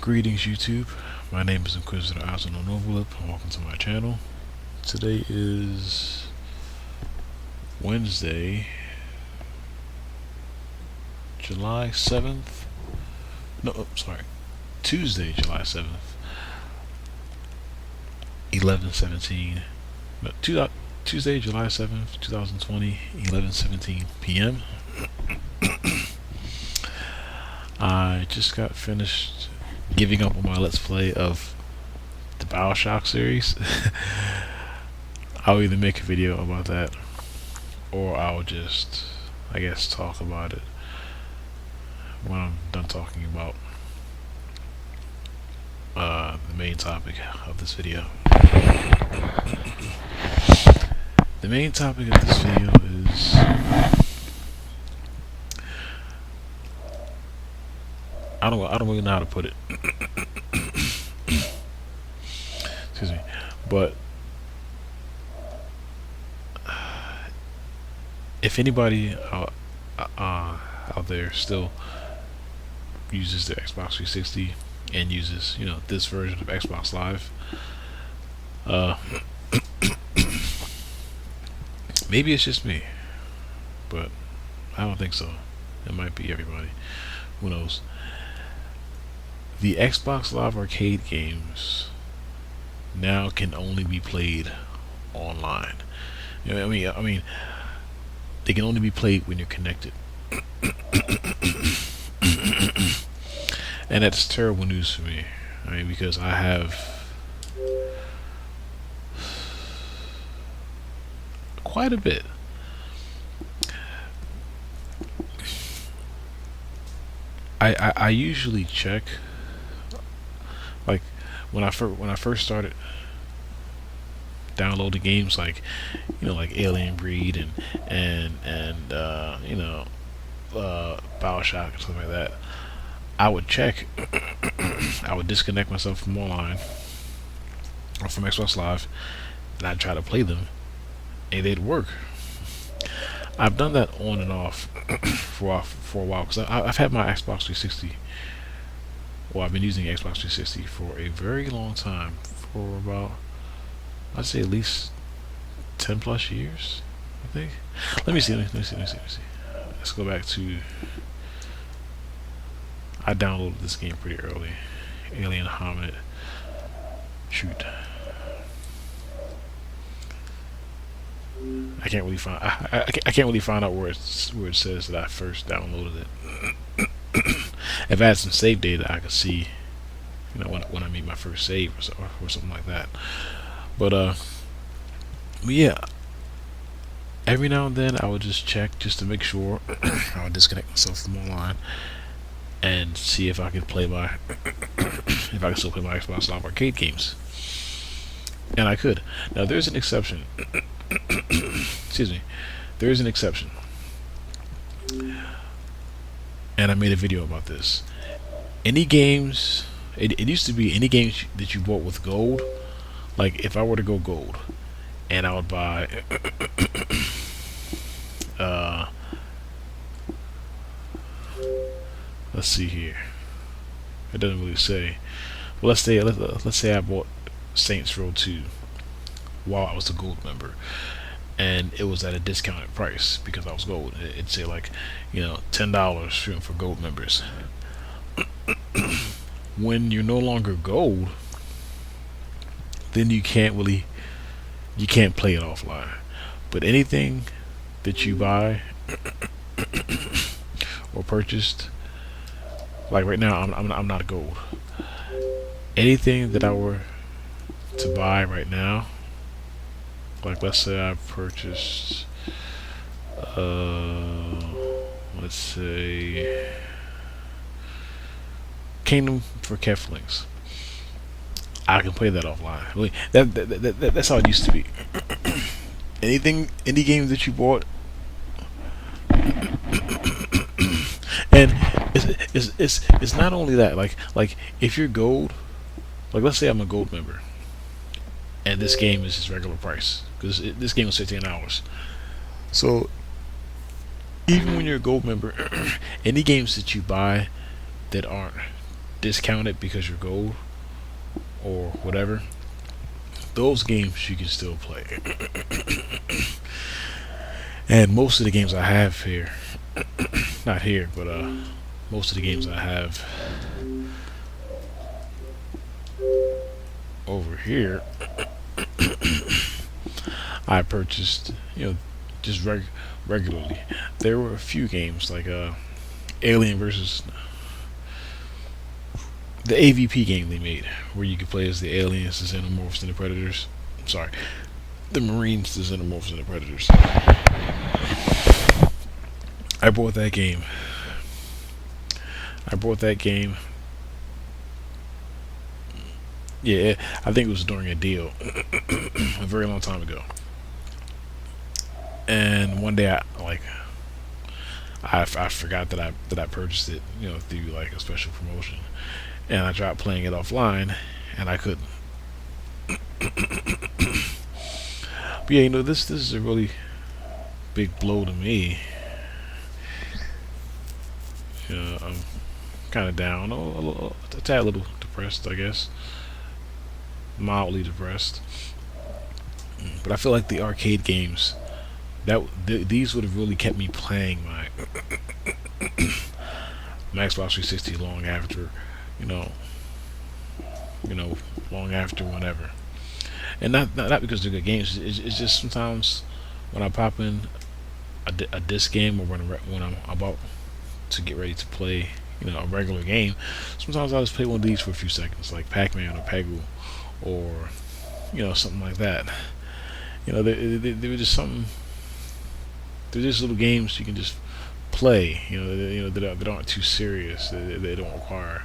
Greetings YouTube, my name is Inquisitor Ozzy Novelip and welcome to my channel. Today is Wednesday, July 7th, Tuesday, July 7th, 11:17, Tuesday, July 7th, 2020, 11:17 p.m. I just got finished giving up on my Let's Play of the BioShock series. I'll either make a video about that or I'll just, I guess, talk about it when I'm done talking about the main topic of this video. The main topic of this video is I don't really know how to put it. Excuse me, but if anybody out there still uses their Xbox 360 and uses, this version of Xbox Live, maybe it's just me, but I don't think so. It might be everybody. Who knows? The Xbox Live Arcade games now can only be played online. I mean, they can only be played when you're connected, and that's terrible news for me. Because I have quite a bit. I usually check, like when I first started downloading games like Alien Breed and BioShock and stuff like that. I would check. I would disconnect myself from online or from Xbox Live, and I'd try to play them, and they'd work. I've done that on and off for a while because I've had my Xbox 360. Well, I've been using Xbox 360 for a very long time, for about, I'd say, at least 10 plus years, I think. Let me see. Let's go back to, I downloaded this game pretty early. Alien Hominid. Shoot. I can't really find. I can't really find out where it says that I first downloaded it. If I had some save data, I could see, when I made my first save or something like that. But yeah. Every now and then, I would just check just to make sure. I would disconnect myself from online and see if I could play if I could still play my Xbox Live Arcade games. And I could. Now there's an exception. Excuse me. There is an exception. And I made a video about this. Any games, it used to be any games that you bought with gold. Like if I were to go gold, and I would buy let's see here. It doesn't really say. Well, let's say I bought Saints Row 2 while I was a gold member, and it was at a discounted price because I was gold. It'd say like, $10 for gold members. When you're no longer gold, then you can't play it offline. But anything that you buy or purchased, like right now, I'm not gold. Anything that I were to buy right now, like let's say I purchased, let's say Kingdom for Keflings, I can play that offline. Really, that's how it used to be. Any game that you bought, and it's not only that. Like if you're gold, like let's say I'm a gold member, and this game is its regular price because this game was $15. So even when you're a gold member, any games that you buy that aren't discounted because you're gold or whatever, those games you can still play. And most of the games I have here, not here, but most of the games I have over here, I purchased, just regularly. There were a few games like Alien versus the AVP game they made, where you could play as the aliens, the xenomorphs, and the predators. I'm sorry, the Marines, the xenomorphs, and the predators. I bought that game. I bought that game. Yeah, I think it was during a deal a very long time ago. And one day, I forgot that I purchased it, through like a special promotion, and I tried playing it offline, and I couldn't. But yeah, this is a really big blow to me. I'm kind of down, a tad little depressed, I guess, mildly depressed. But I feel like the arcade games these would have really kept me playing my Xbox 360 long after, you know, long after whenever. And not because they're good games. It's just sometimes when I pop in a disc game, or when I'm about to get ready to play, a regular game, sometimes I'll just play one of these for a few seconds, like Pac-Man or Peggle, or something like that. They were just something. They're just little games you can just play. That aren't too serious. They don't require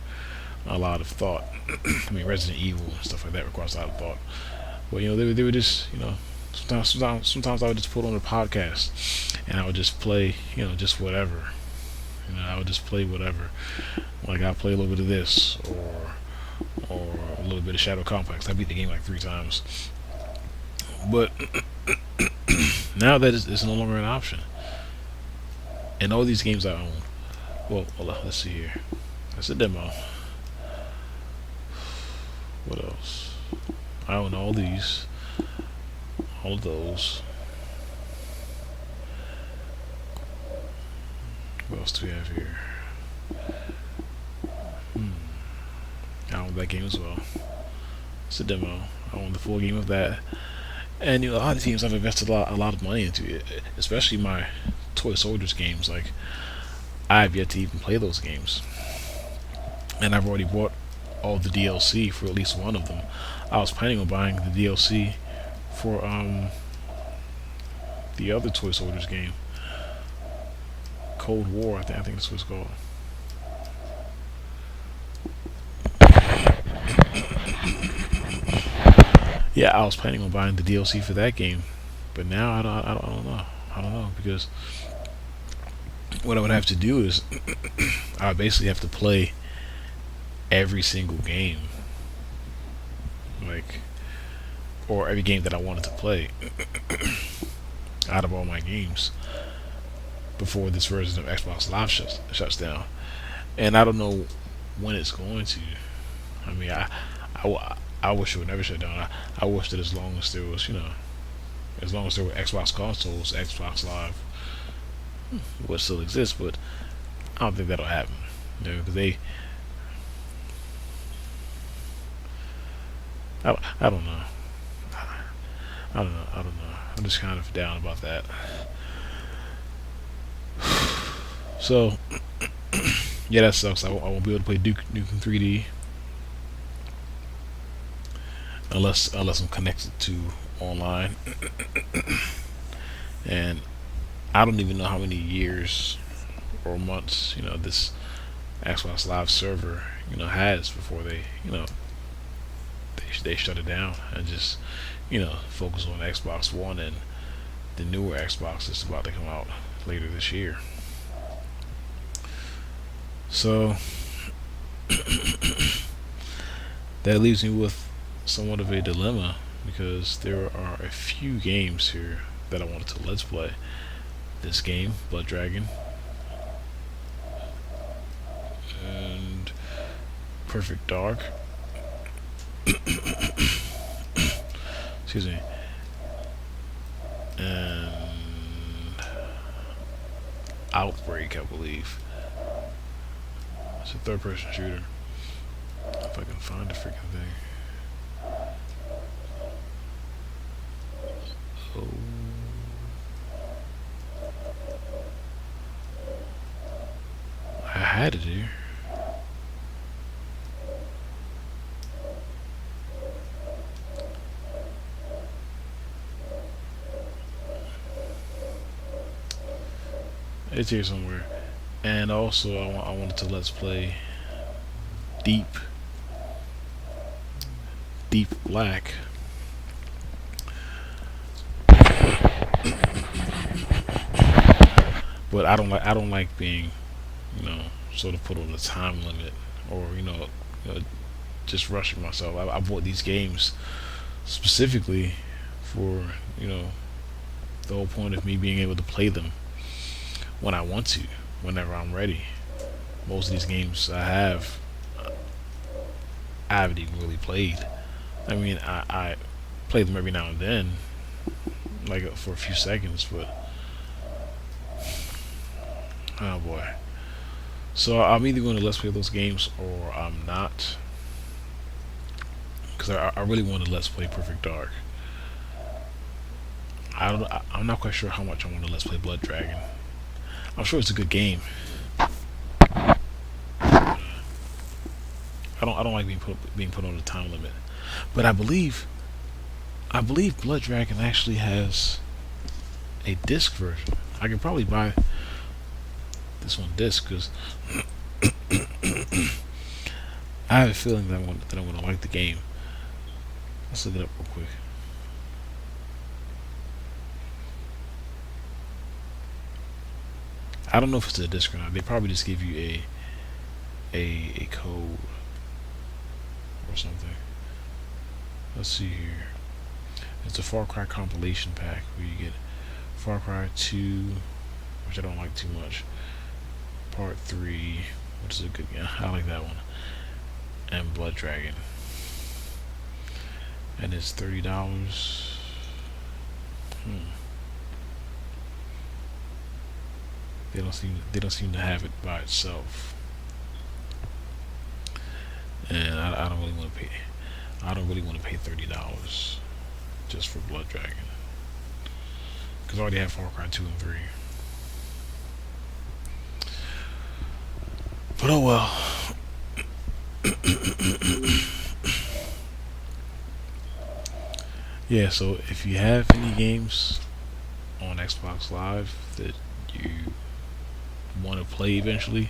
a lot of thought. I mean, Resident Evil and stuff like that requires a lot of thought. But they were just sometimes I would just put on a podcast and I would just play just whatever. I would just play whatever. Like I'll play a little bit of this or a little bit of Shadow Complex. I beat the game like 3 times. But now that it's no longer an option, and all these games I own. Well, hold on, let's see here. That's a demo. What else? I own all these, all of those. What else do we have here? I own that game as well. It's a demo. I own the full game of that. And a lot of teams I've invested a lot of money into it, especially my Toy Soldiers games. Like I've yet to even play those games, and I've already bought all the DLC for at least one of them. I was planning on buying the DLC for the other Toy Soldiers game, Cold War. I think that's what it's called. Yeah, I was planning on buying the DLC for that game, but now I don't know. I don't know, because what I would have to do is I would basically have to play every single game, or every game that I wanted to play out of all my games before this version of Xbox Live shuts down. And I don't know when it's going to. I mean, I wish it would never shut down. I wish that as long as there was, as long as there were Xbox consoles, Xbox Live would still exist. But I don't think that'll happen. Because I don't know. I don't know. I'm just kind of down about that. So, yeah, that sucks. I won't be able to play Duke Nukem 3D. Unless I'm connected to online, and I don't even know how many years or months this Xbox Live server has before they shut it down and just focus on Xbox One and the newer Xbox that's about to come out later this year. So that leaves me with somewhat of a dilemma, because there are a few games here that I wanted to let's play. This game, Blood Dragon, and Perfect Dark. Excuse me. And Outbreak, I believe. It's a third-person shooter. If I can find the freaking thing. Oh. I had it here. It's here somewhere. And also, I wanted to let's play Deep Black. But I don't like being, sort of put on a time limit, or just rushing myself. I bought these games specifically for the whole point of me being able to play them when I want to, whenever I'm ready. Most of these games I haven't even really played. I mean, I play them every now and then, like for a few seconds, but oh boy. So I'm either going to let's play those games or I'm not, because I really want to let's play Perfect Dark. I'm not quite sure how much I want to let's play Blood Dragon. I'm sure it's a good game. I don't like being put on a time limit. But I believe Blood Dragon actually has a disc version. I could probably buy this one disc because I have a feeling that I'm gonna like the game. Let's look it up real quick. I don't know if it's a disc or not. They probably just give you a code or something. Let's see here. It's a Far Cry compilation pack where you get Far Cry 2, which I don't like too much. Part 3, which is a good game. I like that one. And Blood Dragon. And it's $30. They don't seem to have it by itself. And I don't really want to pay. I don't really want to pay $30 just for Blood Dragon, because I already have Far Cry 2 and 3. But oh well. Yeah, so if you have any games on Xbox Live that you want to play eventually,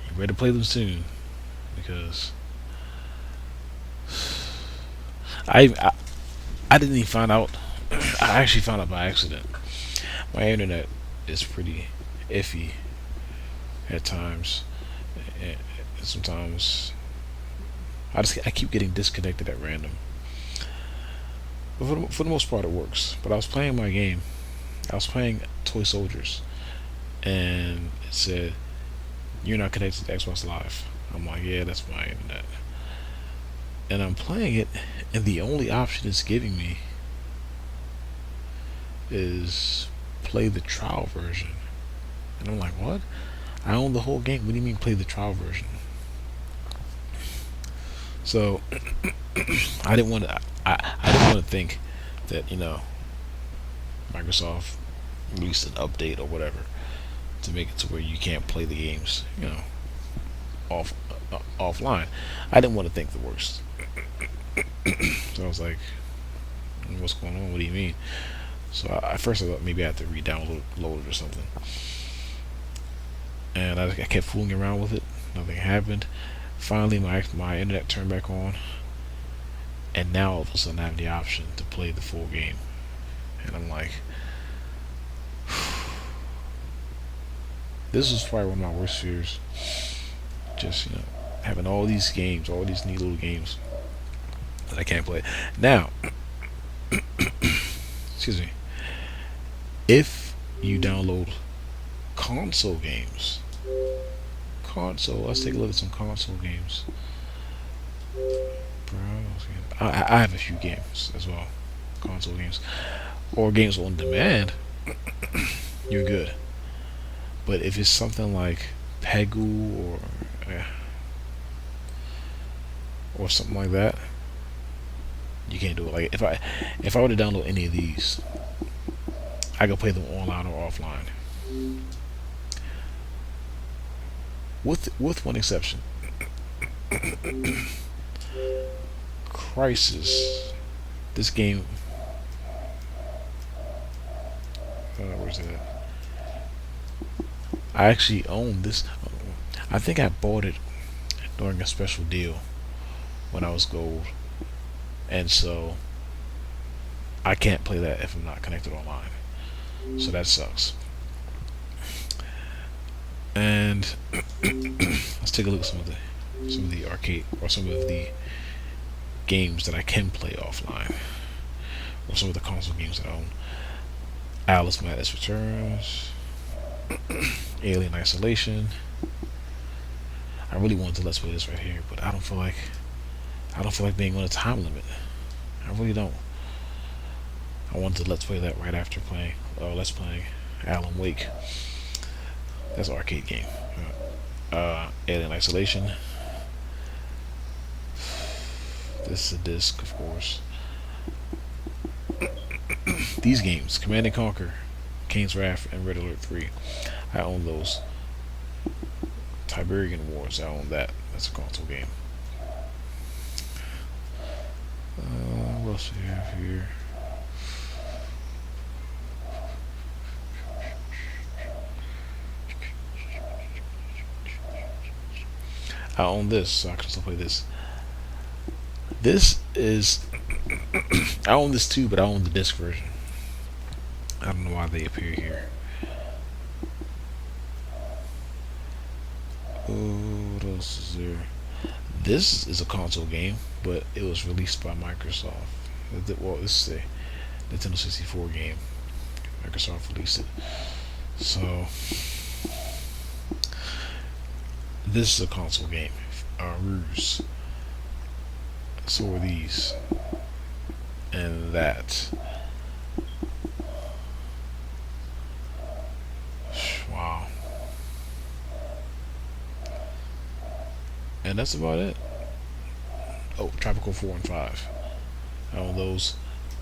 you better play them soon, because I didn't even find out. I actually found out by accident. My internet is pretty iffy at times, and sometimes I keep getting disconnected at random. But for the most part, it works. But I was playing my game. I was playing Toy Soldiers, and it said, "You're not connected to Xbox Live." I'm like, "Yeah, that's my internet." And I'm playing it, and the only option it's giving me is play the trial version. And I'm like, "What? I own the whole game. What do you mean play the trial version?" So I didn't want to. I didn't want to think that Microsoft released an update or whatever to make it to where you can't play the games offline. I didn't want to think the worst. So I was like, "What's going on? What do you mean?" So at first I thought maybe I had to re-download it or something, and I kept fooling around with it. Nothing happened. Finally, my internet turned back on, and now all of a sudden I have the option to play the full game, and I'm like, this is probably one of my worst fears. Just having all these games, all these neat little games that I can't play. Now, excuse me. If you download console games, console. Let's take a look at some console games. I have a few games as well, console games or games on demand. You're good. But if it's something like Pegu or something like that, you can't do it. Like if I were to download any of these, I could play them online or offline, with one exception. Crisis. This game. Where's it at? I actually own this. I think I bought it during a special deal when I was gold, and so I can't play that if I'm not connected online. So that sucks. And let's take a look at some of the arcade or some of the games that I can play offline, or some of the console games that I own. Alice Madness Returns, Alien Isolation. I really wanted to let's play this right here, but I don't feel like being on a time limit. I really don't. I wanted to let's play that right after playing. Let's playing Alan Wake. That's an arcade game. Alien Isolation. This is a disc, of course. These games, Command and Conquer, Kane's Wrath, and Red Alert 3. I own those. Tiberian Wars, I own that. That's a console game. What else do we have here? I own this, so I can still play this. This is I own this too, but I own the disc version. I don't know why they appear here. What else is there? This is a console game, but it was released by Microsoft. Well, this is a Nintendo 64 game. Microsoft released it. So this is a console game. Ruse. So are these. And that. Wow. And that's about it. Oh, Tropical 4 and 5. I own those.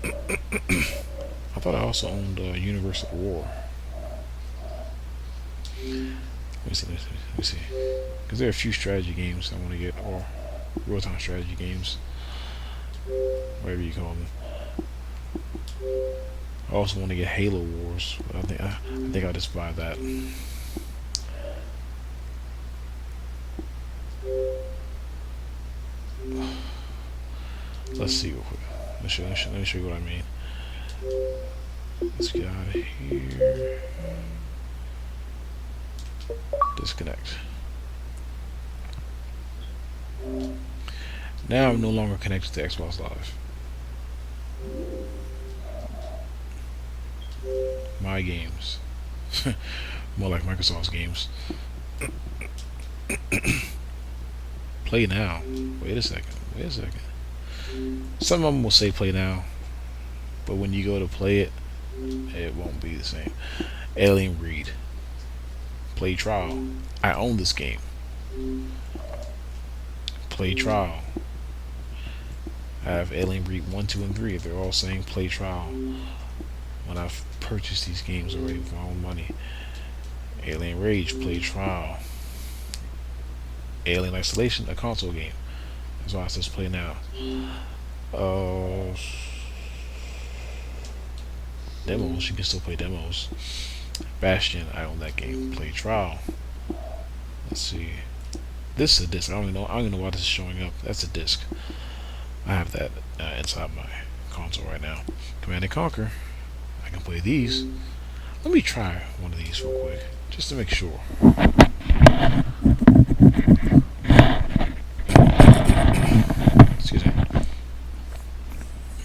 I thought I also owned Universe at War. Let me see. Because there are a few strategy games I want to get, or real-time strategy games, whatever you call them. I also want to get Halo Wars, but I think I'll just buy that. Let's see real quick. Let me show you what I mean. Let's get out of here. Disconnect. Now I'm no longer connected to Xbox Live. My games. More like Microsoft's games. Play now. Wait a second. Some of them will say play now, but when you go to play it, it won't be the same. Alien Breed. Play trial. I own this game. Play trial. I have Alien Breed 1, 2, and 3. They're all saying play trial when I've purchased these games already with my own money. Alien Rage, play trial. Alien Isolation, a console game. That's why it says play now. Demos, you can still play demos. Bastion, I own that game. Play trial. Let's see. This is a disc. I don't even know why this is showing up. That's a disc. I have that inside my console right now. Command and Conquer. I can play these. Let me try one of these real quick, just to make sure. Excuse me.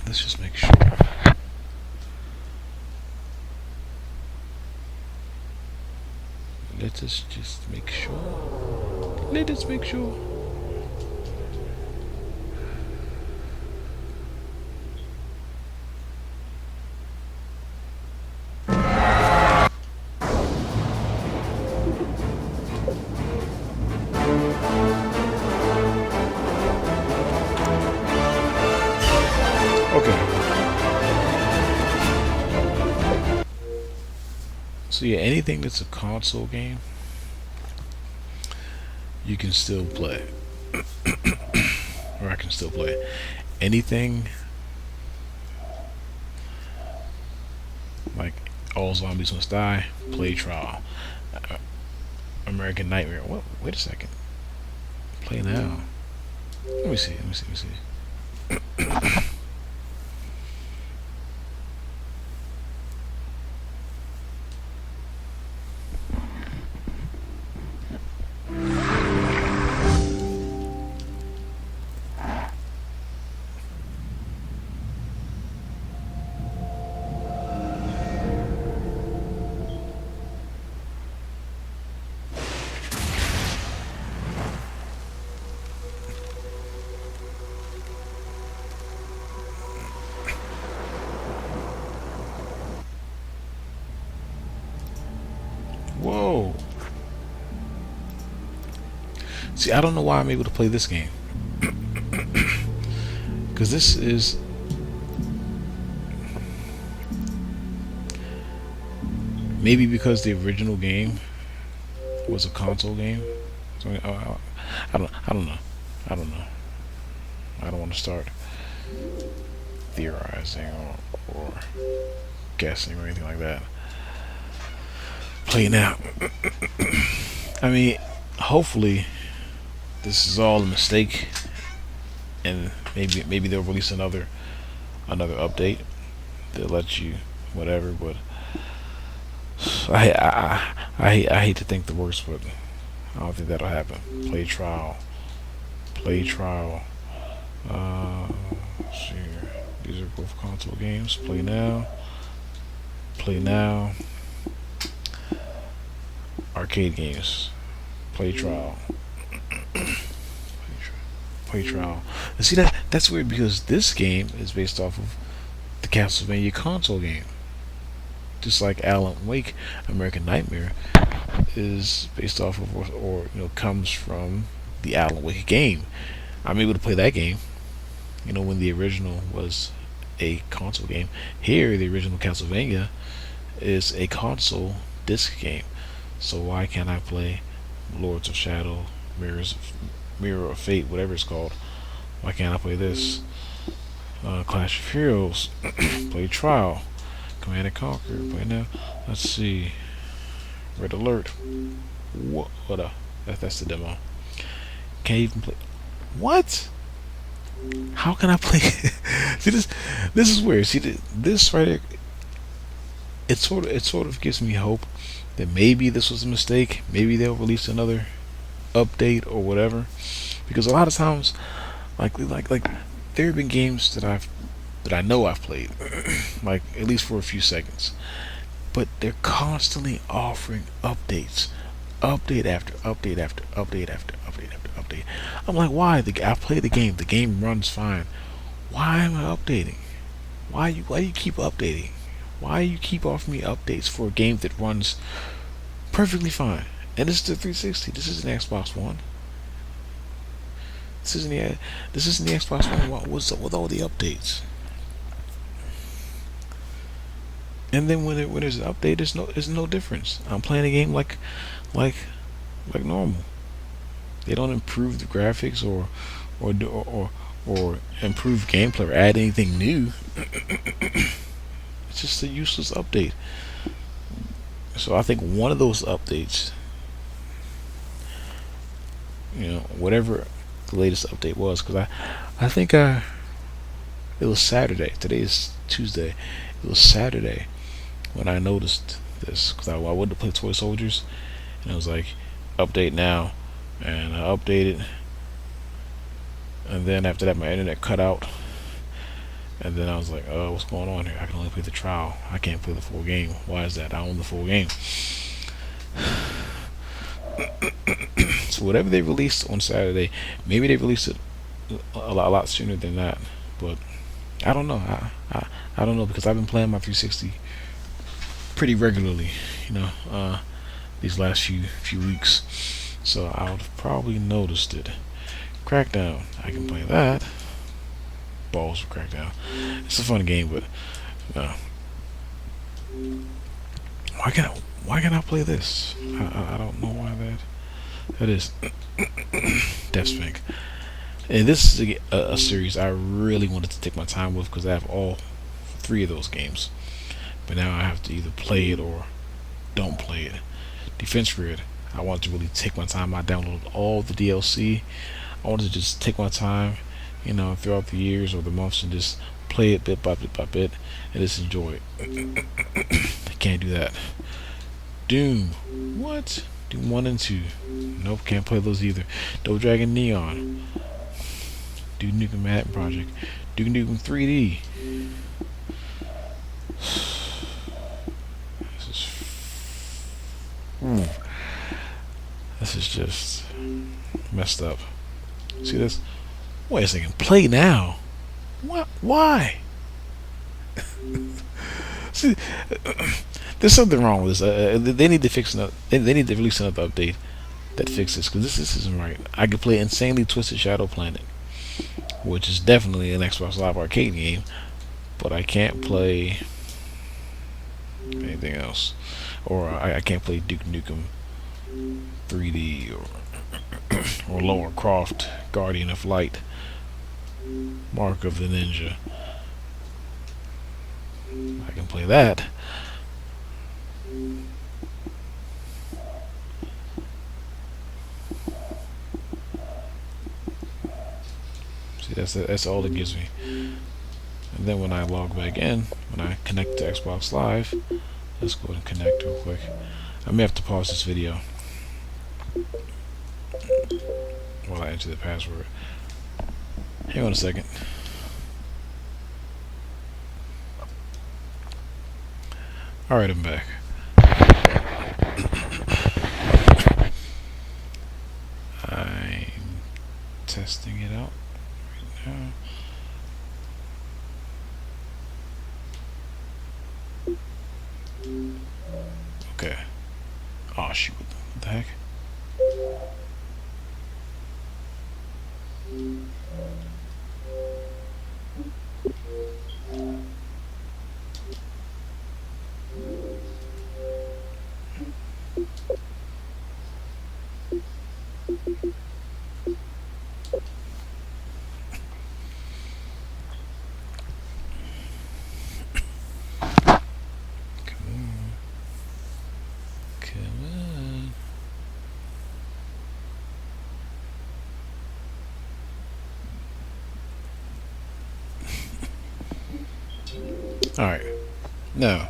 Let's just make sure. Let us just make sure. Let us make sure. Okay. So yeah, anything that's a console game, you can still play, or I can still play. Anything like All Zombies Must Die, play trial. Uh, American Nightmare. What? Wait a second. Play now. Let me see. Let me see. Let me see. Whoa. See, I don't know why I'm able to play this game. Because this is. Maybe because the original game was a console game. So, I don't know. I don't know. I don't want to start theorizing or guessing or anything like that. Play now. I mean, hopefully this is all a mistake, and maybe they'll release another update that lets you whatever. But I hate to think the worst, but I don't think that'll happen. Play trial. Play trial. Let's see here. These are both console games. Play now. Play now. Arcade games. Play trial. Play trial. And see that's weird because this game is based off of the Castlevania console game. Just like Alan Wake, American Nightmare is based off of or comes from the Alan Wake game. I'm able to play that game. When the original was a console game. Here, the original Castlevania is a console disc game. So why can't I play Lords of Shadow, Mirror of Fate, whatever it's called? Why can't I play this? Clash of Heroes, play Trial, Command and Conquer, play now. Let's see. Red Alert. What up? That's the demo. Can't even play. What? How can I play? See this? This is weird. See this right here. It sort of gives me hope that maybe this was a mistake. Maybe they'll release another update or whatever. Because a lot of times, like there have been games that I know I've played, like at least for a few seconds, but they're constantly offering updates, update after update after update after update after update. I'm like, why? I play the game. The game runs fine. Why am I updating? Why do you keep updating? Why do you keep offering me updates for a game that runs perfectly fine? And this is the 360. This isn't the Xbox One. This isn't the Xbox One. What's up with all the updates? And then when there's an update, there's no difference. I'm playing a game like normal. They don't improve the graphics or improve gameplay or add anything new. It's just a useless update. So I think one of those updates, whatever the latest update was, because I think it was Saturday. Today is Tuesday. It was Saturday when I noticed this, because I went to play Toy Soldiers, and it was like update now, and I updated, and then after that my internet cut out, and then I was like, oh, what's going on here? I can only play the trial. I can't play the full game. Why is that? I own the full game. So whatever they released on Saturday, maybe they released it a lot sooner than that. But I don't know. I don't know because I've been playing my 360 pretty regularly, you know, these last few weeks. So I would have probably noticed it. Crackdown, I can play that. Balls for Crackdown. It's a fun game, but why can I play this? I don't know why that is. Deathspank. And this is a series I really wanted to take my time with because I have all 3 of those games. But now I have to either play it or don't play it. Defense Grid, I wanted to really take my time. I downloaded all the DLC. I wanted to just take my time, you know, throughout the years or the months and just play it bit by bit and just enjoy it. I can't do that. Doom. What? Doom 1 and 2. Nope, can't play those either. Double Dragon Neon. Duke Nukem Manhattan Project. Duke Nukem 3D. This is just messed up. See this? Wait a second. Play now. What? Why? See, there's something wrong with this. They need to fix another. They need to release another update that fixes because this isn't right. I could play Insanely Twisted Shadow Planet, which is definitely an Xbox Live Arcade game, but I can't play anything else. Or I can't play Duke Nukem 3D or Lara Croft Guardian of Light, Mark of the Ninja. I can play that. See, that's all it gives me. And then when I log back in, when I connect to Xbox Live, let's go and connect real quick. I may have to pause this video while I enter the password. Hang on a second. Alright, I'm back. I'm testing it out right now. Okay. Oh shoot, what the heck? Alright. Now.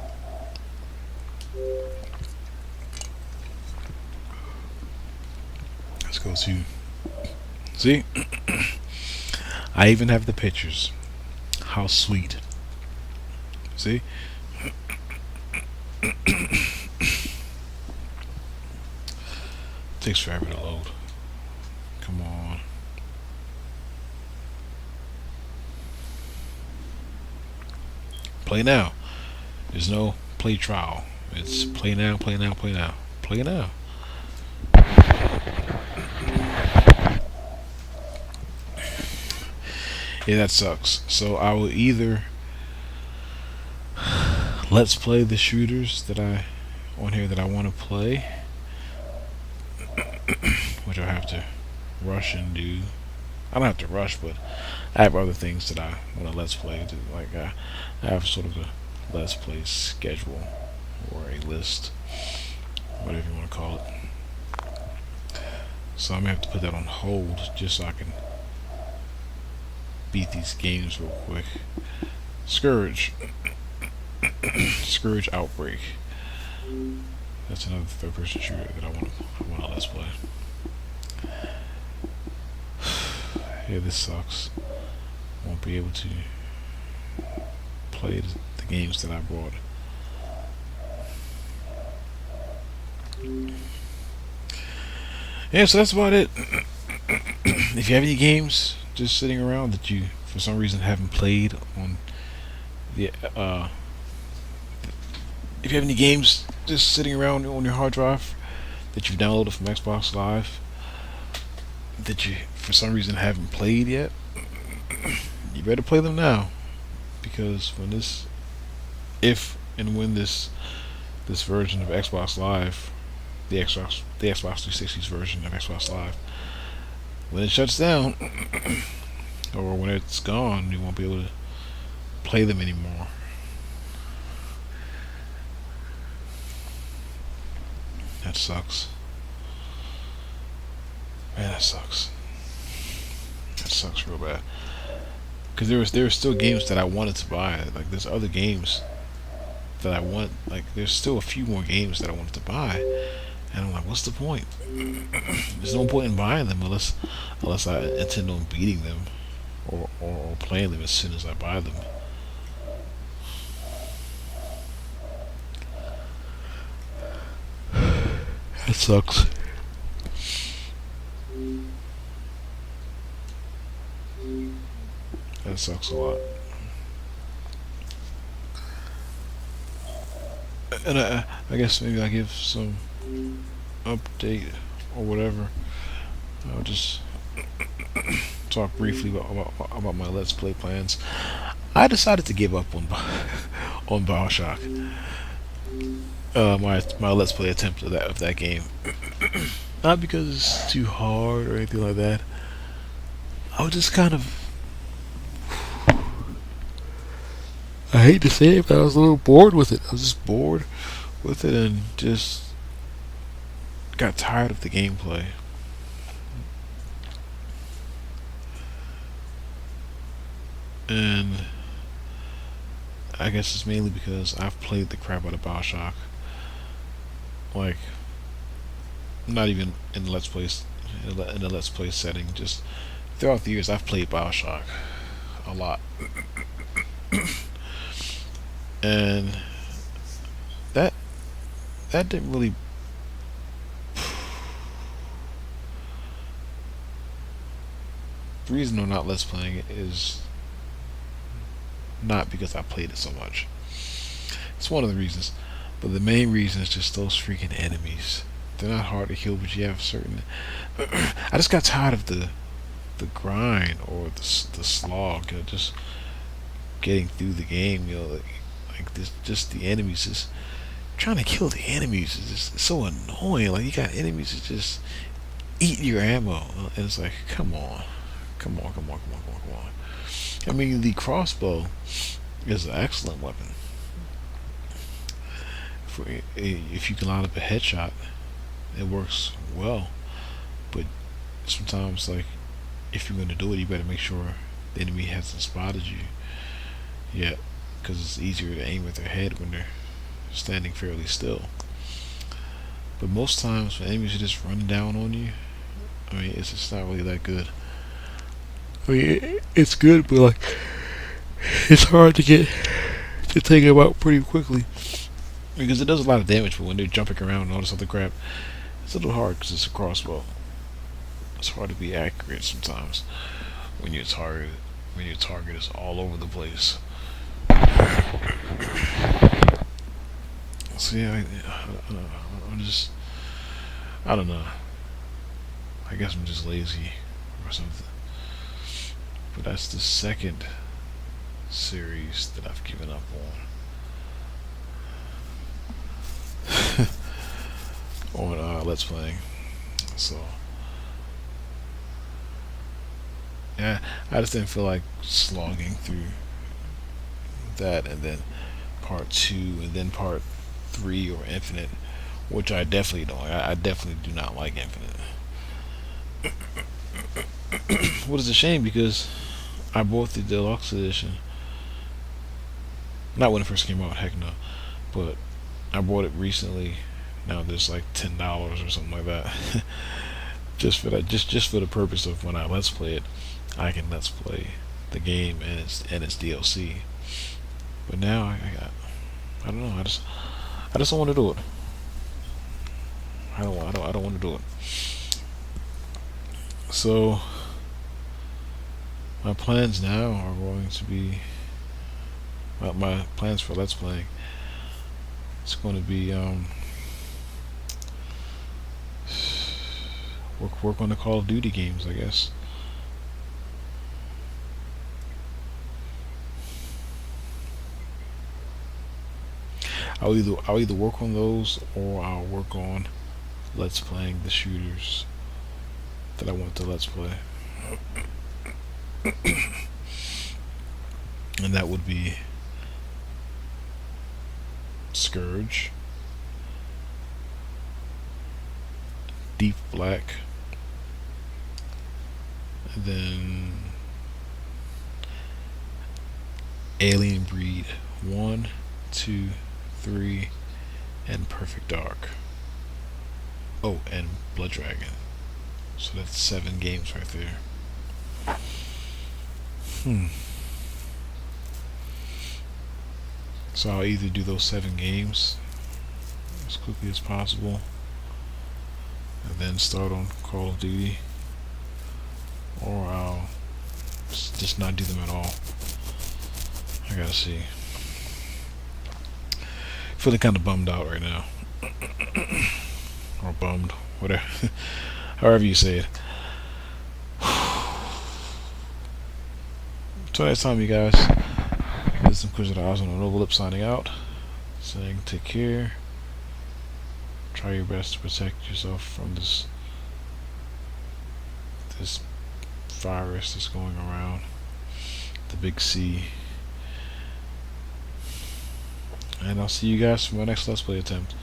Let's go to. See? I even have the pictures. How sweet. See? Takes forever to load. Come on. Play now. There's no play trial. It's play now, play now, play now. Play now. Yeah, that sucks. So I will either let's play the shooters that I on here that I want to play, which I have to rush and do. I don't have to rush, but I have other things that I want to let's play. Like I have sort of a let's play schedule or a list, whatever you want to call it. So I'm gonna have to put that on hold just so I can beat these games real quick. Scourge. Scourge Outbreak. That's another third-person shooter that I want to let's play. Yeah, this sucks. Won't be able to play the games that I bought. Yeah, so that's about it. If you have any games just sitting around that you, for some reason, haven't played on the, if you have any games just sitting around on your hard drive that you've downloaded from Xbox Live that you, for some reason, haven't played yet, you better play them now, because when this, if and when this version of Xbox Live, the Xbox 360's version of Xbox Live, when it shuts down or when it's gone, you won't be able to play them anymore. That sucks. Man, that sucks. That sucks real bad. Because there were still games that I wanted to buy. Like there's other games that I want. Like there's still a few more games that I wanted to buy, and I'm like, what's the point? There's no point in buying them unless I intend on beating them or playing them as soon as I buy them. That sucks. That sucks a lot. And I guess maybe I give some update or whatever. I'll just talk briefly about my Let's Play plans. I decided to give up on on Bioshock. My Let's Play attempt of that game. Not because it's too hard or anything like that. I was just kind of, I hate to say it, but I was a little bored with it. I was just bored with it and just got tired of the gameplay. And I guess it's mainly because I've played the crap out of Bioshock. Like, not even in the Let's Play, in the Let's Play setting, just throughout the years I've played Bioshock a lot. And that didn't really, the reason I'm not Let's Playing it is not because I played it so much. It's one of the reasons, but the main reason is just those freaking enemies. They're not hard to kill, but you have certain. I just got tired of the grind or the slog, just getting through the game. Like this, just the enemies, just trying to kill the enemies is just so annoying. Like you got enemies that just eat your ammo, and it's like, come on, come on, come on, come on, come on, come on. I mean, the crossbow is an excellent weapon. If you can line up a headshot, it works well. But sometimes, like, if you're going to do it, you better make sure the enemy hasn't spotted you yet, because it's easier to aim at their head when they're standing fairly still. But most times, when enemies are just running down on you, I mean, it's just not really that good. I mean, it's good, but like, it's hard to take them out pretty quickly because it does a lot of damage. But when they're jumping around and all this other crap, it's a little hard because it's a crossbow. It's hard to be accurate sometimes when your target is all over the place. So yeah, I'm just, I don't know. I guess I'm just lazy or something. But that's the second series that I've given up on on Let's Playing. So yeah, I just didn't feel like slogging through that, and then part 2, and then part 3 or Infinite, which I definitely don't. I definitely do not like Infinite. What is a shame, because I bought the deluxe edition. Not when it first came out, heck no. But I bought it recently. Now there's like $10 or something like that. Just for that, just for the purpose of when I Let's Play it, I can Let's Play the game and its DLC. But now I don't know. I just don't want to do it. I don't want to do it. So my plans now are going to be my plans for Let's Playing. It's going to be work on the Call of Duty games, I guess. I'll either work on those or I'll work on Let's Playing the shooters that I want to Let's Play. And that would be Scourge, Deep Black, and then Alien Breed 1, 2, 3, and Perfect Dark. Oh, and Blood Dragon. So that's 7 games right there. So I'll either do those 7 games as quickly as possible and then start on Call of Duty, or I'll just not do them at all. I gotta see. Feeling kind of bummed out right now. Or bummed, whatever. However you say it. Till next time, you guys. This is Inquisitor Oz on Noble Lip signing out, saying take care. Try your best to protect yourself from this virus that's going around, the big C. And I'll see you guys for my next Let's Play attempt.